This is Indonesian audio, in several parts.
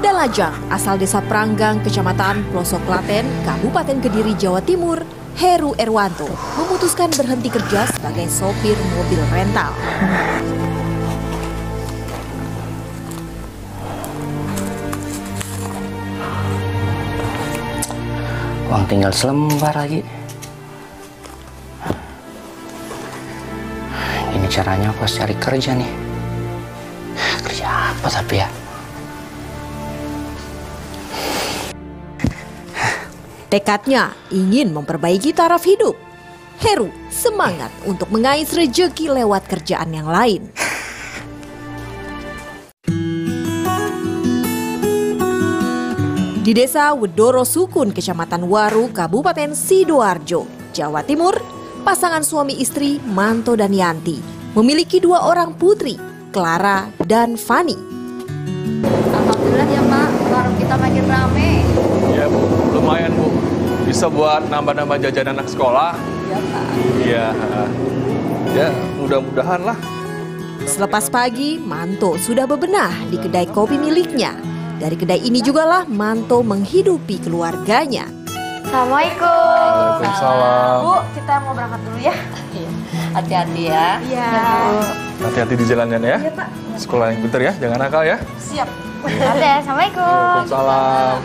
Pemuda lajang asal desa Pranggang, Kecamatan Pelosok Klaten, Kabupaten Kediri, Jawa Timur, Heru Erwanto, memutuskan berhenti kerja sebagai sopir mobil rental. Uang tinggal selembar lagi. Ini caranya aku harus cari kerja nih. Kerja apa tapi ya? Tekadnya ingin memperbaiki taraf hidup. Heru semangat untuk mengais rejeki lewat kerjaan yang lain. Di desa Wedoro Sukun, Kecamatan Waru, Kabupaten Sidoarjo, Jawa Timur, pasangan suami istri Manto dan Yanti memiliki 2 orang putri, Clara dan Fani. Alhamdulillah ya Pak, warung kita makin rame. Ya Bu, lumayan Bu. Bisa buat nambah-nambah jajan anak sekolah. Iya Pak. Iya. Ya, mudah-mudahan lah. Selepas pagi, Manto sudah bebenah di kedai kopi miliknya. Dari kedai ini jugalah Manto menghidupi keluarganya. Assalamualaikum. Waalaikumsalam. Bu, kita mau berangkat dulu ya. Hati-hati ya. Iya. Hati-hati di jalannya ya. Iya Pak. Sekolah yang pintar ya, jangan nakal ya. Siap. Hati, Assalamualaikum. Waalaikumsalam.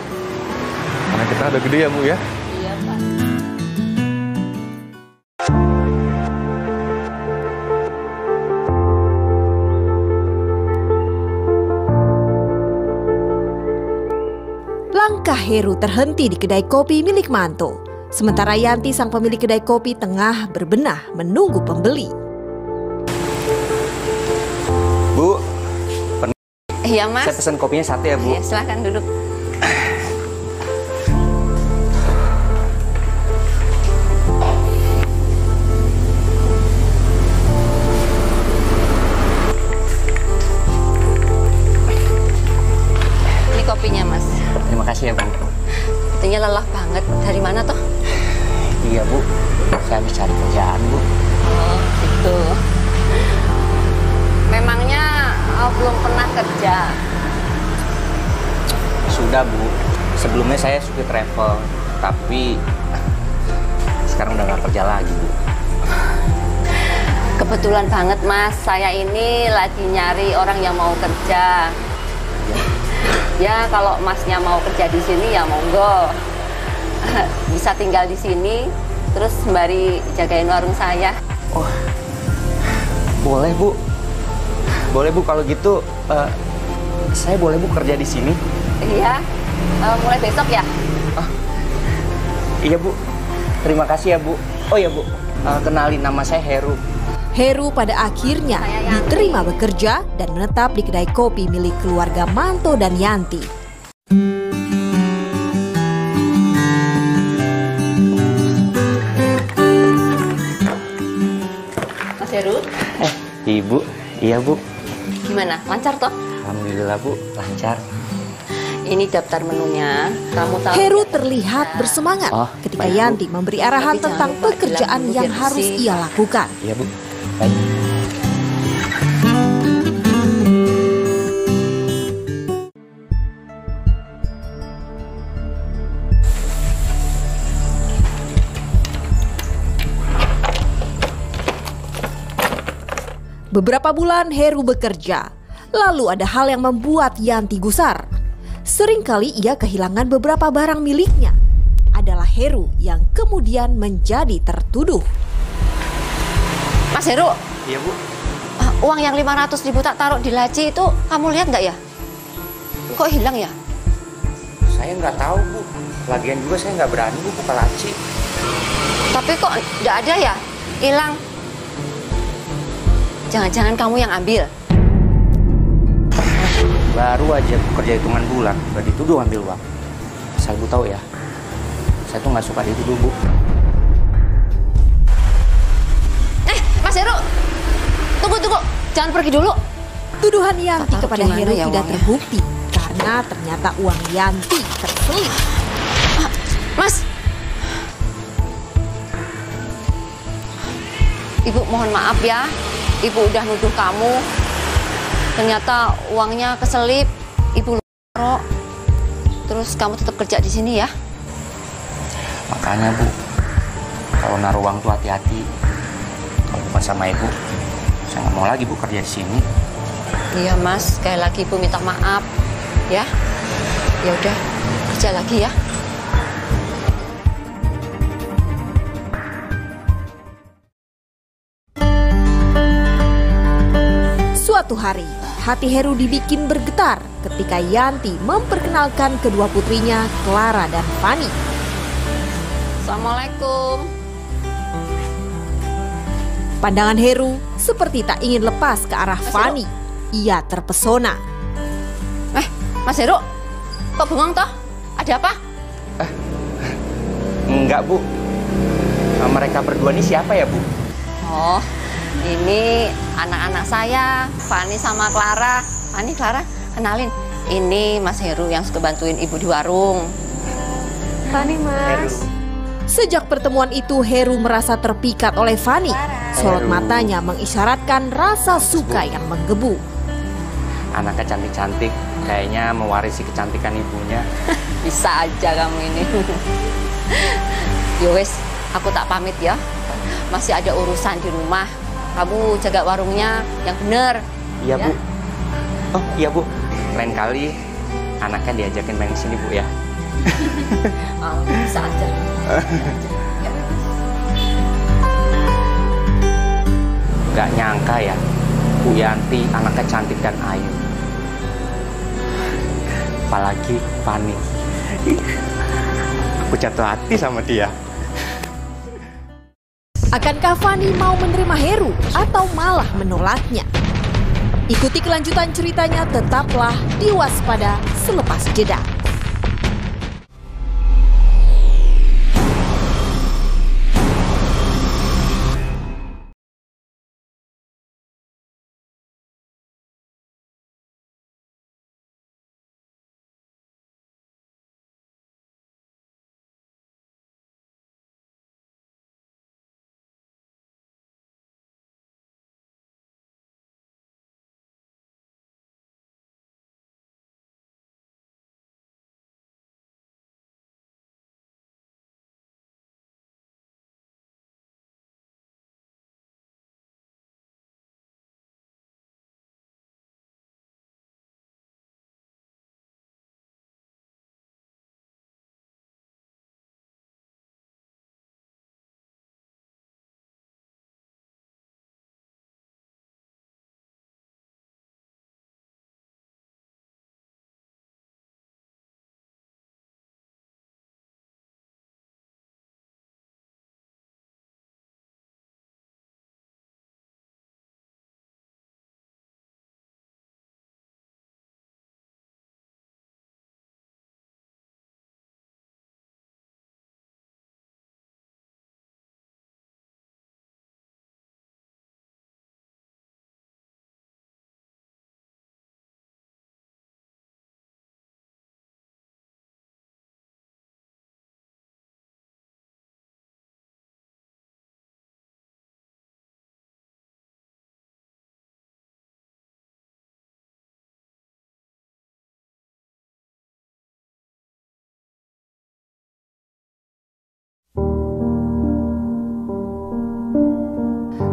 Karena kita udah gede ya Bu ya. Iya Pak. Langkah Heru terhenti di kedai kopi milik Manto. Sementara Yanti, sang pemilik kedai kopi, tengah berbenah menunggu pembeli. Bu, Iya Mas. saya pesan kopinya 1 ya Bu. Ya, silahkan duduk. Ini kopinya Mas. Terima kasih ya Bu. Sepertinya lelah banget. Dari mana toh? Iya Bu, saya habis cari kerjaan Bu. Oh gitu. Memangnya belum pernah kerja? Sudah Bu, sebelumnya saya supir travel, tapi sekarang udah nggak kerja lagi Bu. Kebetulan banget Mas, saya ini lagi nyari orang yang mau kerja. Ya kalau Masnya mau kerja di sini ya monggo. Bisa tinggal di sini, terus sembari jagain warung saya. Oh, boleh Bu. Boleh Bu, kalau gitu saya boleh Bu kerja di sini? Iya, mulai besok ya? Iya Bu, terima kasih ya Bu. Oh ya Bu, kenalin, nama saya Heru. Heru pada akhirnya diterima bekerja dan menetap di kedai kopi milik keluarga Manto dan Yanti. Mas Heru, Ibu, iya Bu. gimana? Lancar toh? Alhamdulillah Bu, lancar. Ini daftar menunya. Kamu tahu? Heru terlihat bersemangat ketika baik, Bu. Yanti memberi arahan Tapi jangan tentang lupa pekerjaan bilang yang biar harus bersih. ia lakukan. Iya Bu, baik. Beberapa bulan Heru bekerja, lalu ada hal yang membuat Yanti gusar. Seringkali ia kehilangan beberapa barang miliknya. Adalah Heru yang kemudian menjadi tertuduh. Mas Heru, Iya Bu. uang yang 500.000 tak taruh di laci itu kamu lihat nggak ya? Kok hilang ya? Saya nggak tahu Bu. Lagian juga saya nggak berani Bu buka laci. Tapi kok nggak ada ya? Hilang. Jangan-jangan kamu yang ambil. Baru aja Bu kerja hitungan bulan, udah dituduh ambil uang. Asal Bu tahu ya, saya tuh nggak suka dituduh Bu. Mas Heru, tunggu. Jangan pergi dulu. Tuduhan Yanti Tak tahu kepada di mana Heru ya tidak uangnya. terbukti karena ternyata uang Yanti terselip. Mas. Ibu mohon maaf ya. Ibu udah nuduh kamu. Ternyata uangnya keselip. Ibu taruh. Terus kamu tetap kerja di sini ya? Makanya Bu, kalau naruh uang tuh hati-hati. Kalau bukan sama Ibu, saya nggak mau lagi Bu kerja di sini. Iya Mas, sekali lagi Ibu minta maaf ya. Ya udah, kerja lagi ya. Suatu hari, hati Heru dibikin bergetar ketika Yanti memperkenalkan kedua putrinya, Clara dan Fani. Assalamualaikum. Pandangan Heru seperti tak ingin lepas ke arah Fani. Ia terpesona. Mas Heru, kok bengong toh? Ada apa? Enggak Bu, mereka berdua ini siapa ya Bu? Oh, ini anak-anak saya, Fani sama Clara. Fani, Clara, kenalin. Ini Mas Heru yang suka bantuin ibu di warung. Fani, Mas. Sejak pertemuan itu, Heru merasa terpikat oleh Fani. Sorot matanya mengisyaratkan rasa suka yang menggebu. Anaknya cantik-cantik, kayaknya mewarisi kecantikan ibunya. Bisa aja kamu ini. Yowes, aku tak pamit ya. Masih ada urusan di rumah. Kamu jaga warungnya yang bener. Iya ya? Bu. Oh iya Bu, lain kali anaknya diajakin main ke sini Bu ya. Oh, bisa aja. Gak nyangka ya, Bu Yanti anaknya cantik dan ayu. Apalagi Fani. Aku jatuh hati sama dia. Akankah Fani mau menerima Heru atau malah menolaknya? Ikuti kelanjutan ceritanya, tetaplah di Waspada selepas jeda.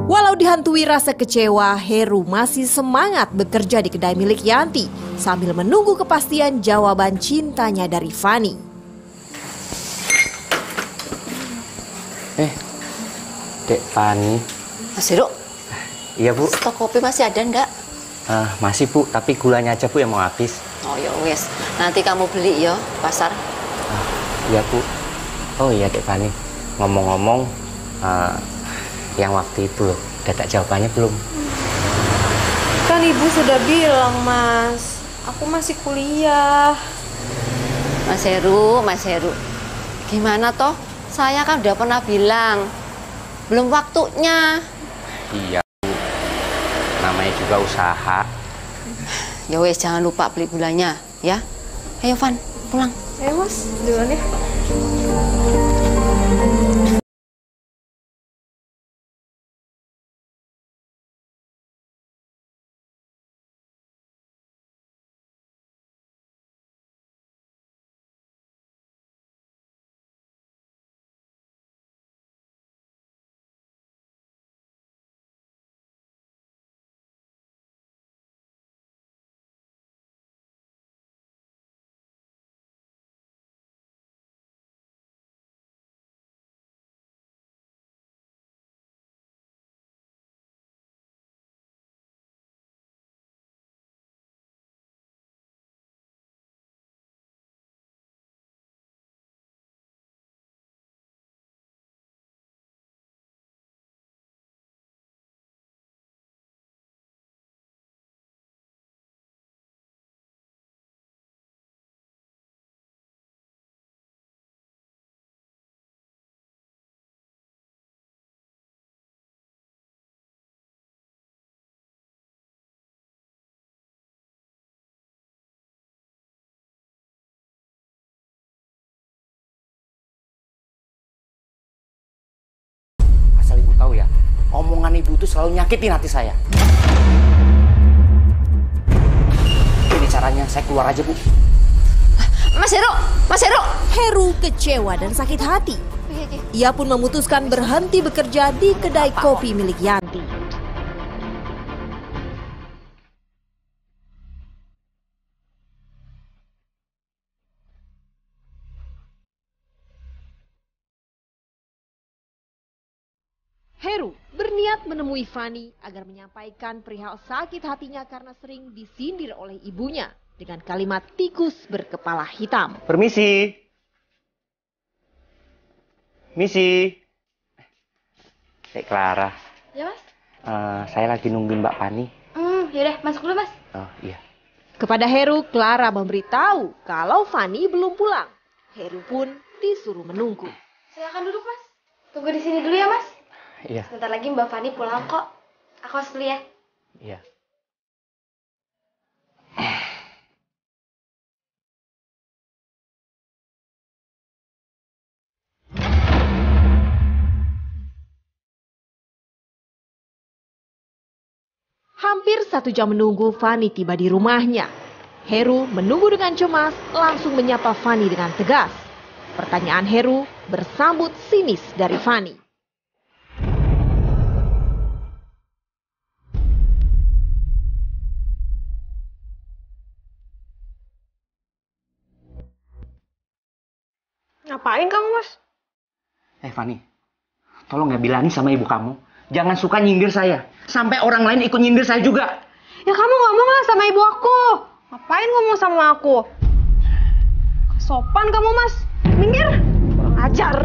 Walau dihantui rasa kecewa, Heru masih semangat bekerja di kedai milik Yanti sambil menunggu kepastian jawaban cintanya dari Fani. Dek Fani. Mas Heru, Iya Bu. stok kopi masih ada enggak? Masih Bu, tapi gulanya aja Bu yang mau habis. Oh ya wes, nanti kamu beli ya pasar. Iya Bu. Oh iya Dek Fani, ngomong-ngomong, yang waktu itu loh, udah tak jawabannya belum? Kan Ibu sudah bilang, Mas. Aku masih kuliah. Mas Heru, gimana toh? Saya kan udah pernah bilang, belum waktunya. Iya Bu, namanya juga usaha. Ya wes, jangan lupa beli gulanya ya. Ayo Van, pulang. Ayo Mas, duluan ya. omongan ibu itu selalu nyakitin hati saya. Ini caranya, saya keluar aja, Bu. Mas Heru, Mas Heru. Heru kecewa dan sakit hati. Ia pun memutuskan berhenti bekerja di kedai kopi milik Yanti. Heru berniat menemui Fani agar menyampaikan perihal sakit hatinya karena sering disindir oleh ibunya dengan kalimat tikus berkepala hitam. Permisi. Misi. Clara. Ya mas? Saya lagi nungguin Mbak Fani. Yaudah masuk dulu mas. Oh iya. Kepada Heru, Clara memberitahu kalau Fani belum pulang. Heru pun disuruh menunggu. Silakan duduk mas. Tunggu di sini dulu ya mas. Iya. Sebentar lagi Mbak Fani pulang kok. Aku harus dulu ya. Iya. Hampir 1 jam menunggu Fani tiba di rumahnya. Heru menunggu dengan cemas, langsung menyapa Fani dengan tegas. Pertanyaan Heru bersambut sinis dari Fani. Ngapain kamu mas? Fani, tolong ya bilangin sama ibu kamu. Jangan suka nyindir saya. Sampai orang lain ikut nyindir saya juga. Ya kamu ngomong lah sama ibu aku. Ngapain ngomong sama aku? Sopan kamu mas. Minggir. Kurang ajar.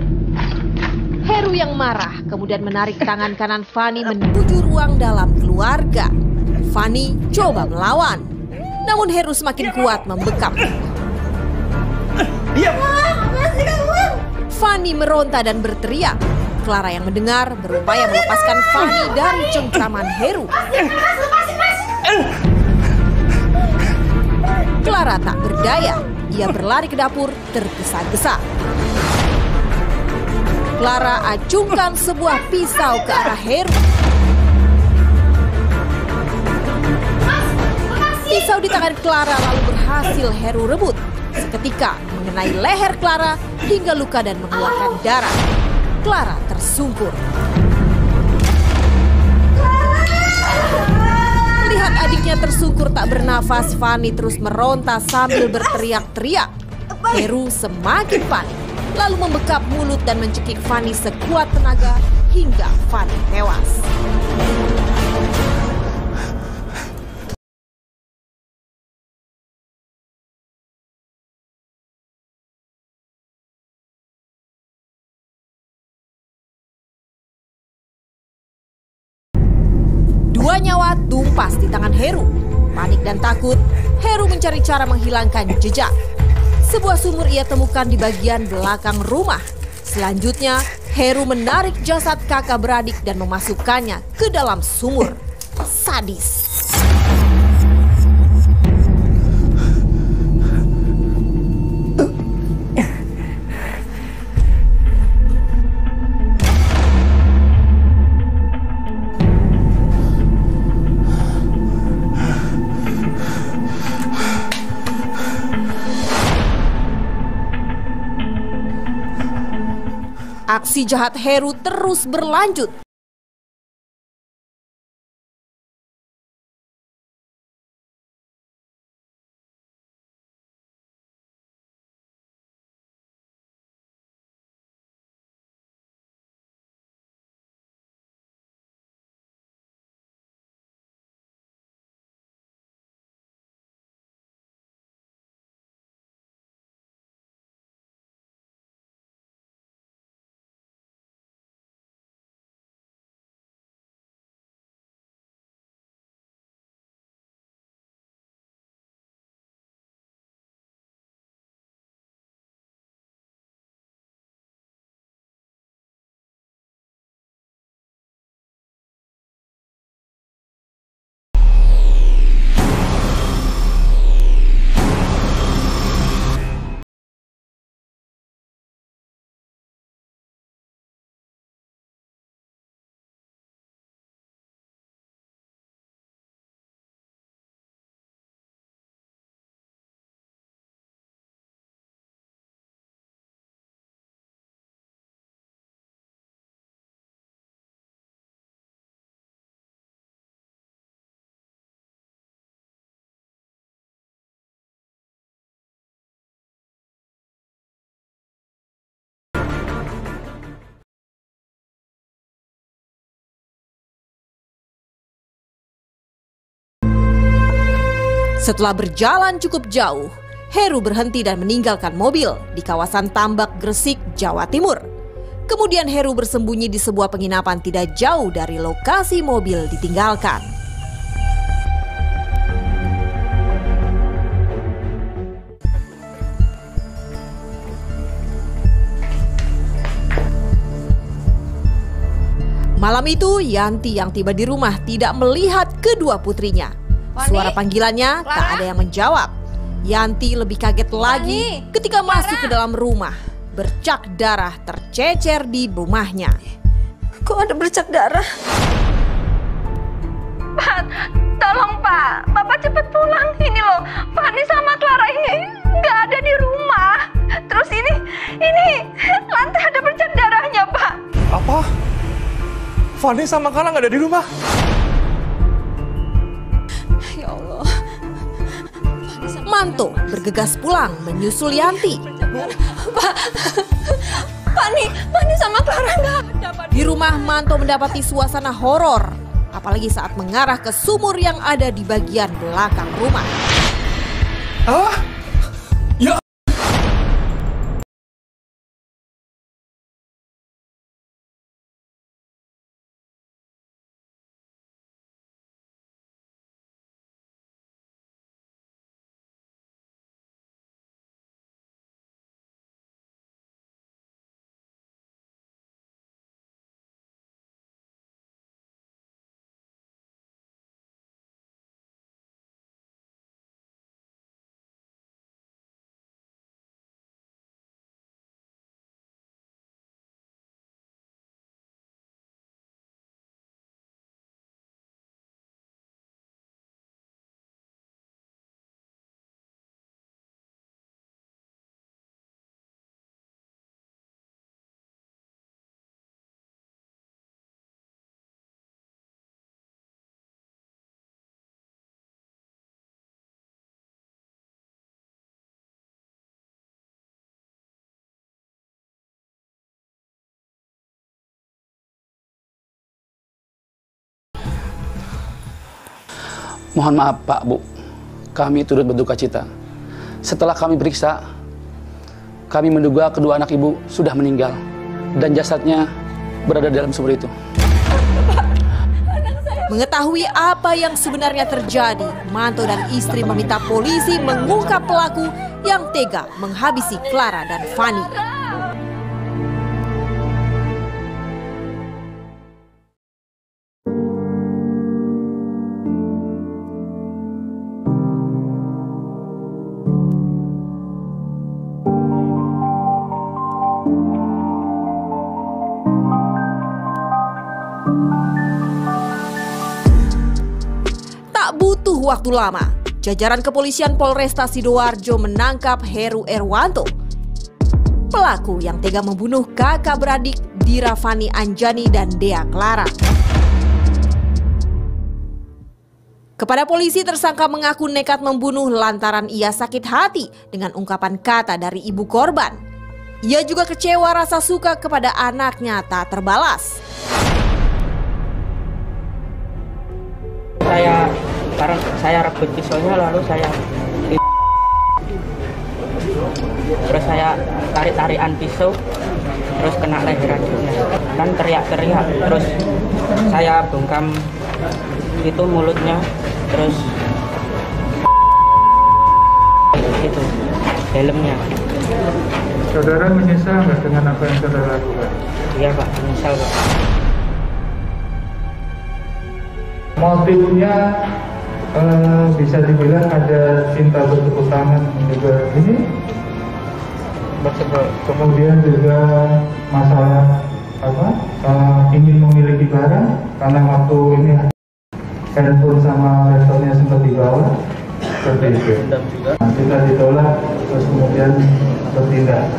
Heru yang marah kemudian menarik tangan kanan Fani menuju ruang dalam keluarga. Fani coba melawan. Namun Heru semakin kuat membekap. Diam! Fani meronta dan berteriak. Clara yang mendengar berupaya melepaskan Fani dari cengkraman Heru. Clara tak berdaya. Ia berlari ke dapur tergesa-gesa. Clara acungkan sebuah pisau ke arah Heru. Pisau di tangan Clara lalu berhasil Heru rebut. Seketika mengenai leher Clara hingga luka dan mengeluarkan darah. Clara tersungkur. Melihat adiknya tersungkur tak bernafas, Fani terus meronta sambil berteriak-teriak. Heru semakin panik, lalu membekap mulut dan mencekik Fani sekuat tenaga hingga Fani tewas. Dua nyawa tumpas di tangan Heru. Panik dan takut, Heru mencari cara menghilangkan jejak. Sebuah sumur ia temukan di bagian belakang rumah. Selanjutnya, Heru menarik jasad kakak beradik dan memasukkannya ke dalam sumur. Sadis. Aksi jahat Heru terus berlanjut. Setelah berjalan cukup jauh, Heru berhenti dan meninggalkan mobil di kawasan Tambak, Gresik, Jawa Timur. Kemudian Heru bersembunyi di sebuah penginapan tidak jauh dari lokasi mobil ditinggalkan. Malam itu, Yanti yang tiba di rumah tidak melihat kedua putrinya. Suara panggilannya tak ada yang menjawab. Yanti lebih kaget lagi ketika masuk ke dalam rumah. Bercak darah tercecer di rumahnya. Kok ada bercak darah? Pak, tolong Pak. Bapak cepat pulang. Ini loh, Fani sama Clara ini nggak ada di rumah. Terus ini lantai ada bercak darahnya, Pak. Apa? Fani sama Clara nggak ada di rumah? Ya Allah. Manto bergegas pulang menyusul Yanti. Pak, Fani sama Clara nggak ada, Pak. Di rumah, Manto mendapati suasana horor, apalagi saat mengarah ke sumur yang ada di bagian belakang rumah. Ah? Ya. Mohon maaf Pak, Bu, kami turut berduka cita. Setelah kami periksa, kami menduga kedua anak Ibu sudah meninggal dan jasadnya berada dalam sumur itu. Mengetahui apa yang sebenarnya terjadi, Manto dan istri meminta polisi mengungkap pelaku yang tega menghabisi Clara dan Fani. Butuh waktu lama, jajaran kepolisian Polresta Sidoarjo menangkap Heru Erwanto, pelaku yang tega membunuh kakak beradik Dira Fani Anjani dan Dea Clara. Kepada polisi, tersangka mengaku nekat membunuh lantaran ia sakit hati dengan ungkapan kata dari ibu korban. Ia juga kecewa rasa suka kepada anaknya tak terbalas. Saya rebut pisaunya, lalu terus saya tarik-tarikan pisau, terus kena leher adiknya, kan teriak-teriak, terus saya bungkam itu mulutnya, terus itu helmnya. Saudara menyesal nggak dengan apa yang saudara lakukan? Iya Pak, menyesal Pak. Motifnya bisa dibilang ada cinta bertepuk tangan juga ini. Kemudian juga masalah ingin memiliki barang karena waktu ini handphone sama laptopnya sempat dibawa seperti itu. Nah, kita ditolak terus kemudian bertindak.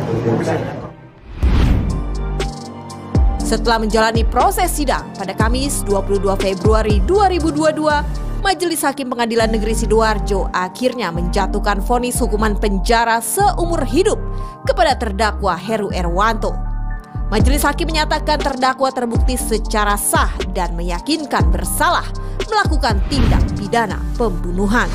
Setelah menjalani proses sidang pada Kamis 22 Februari 2022, Majelis Hakim Pengadilan Negeri Sidoarjo akhirnya menjatuhkan vonis hukuman penjara seumur hidup kepada terdakwa Heru Erwanto. Majelis Hakim menyatakan terdakwa terbukti secara sah dan meyakinkan bersalah melakukan tindak pidana pembunuhan.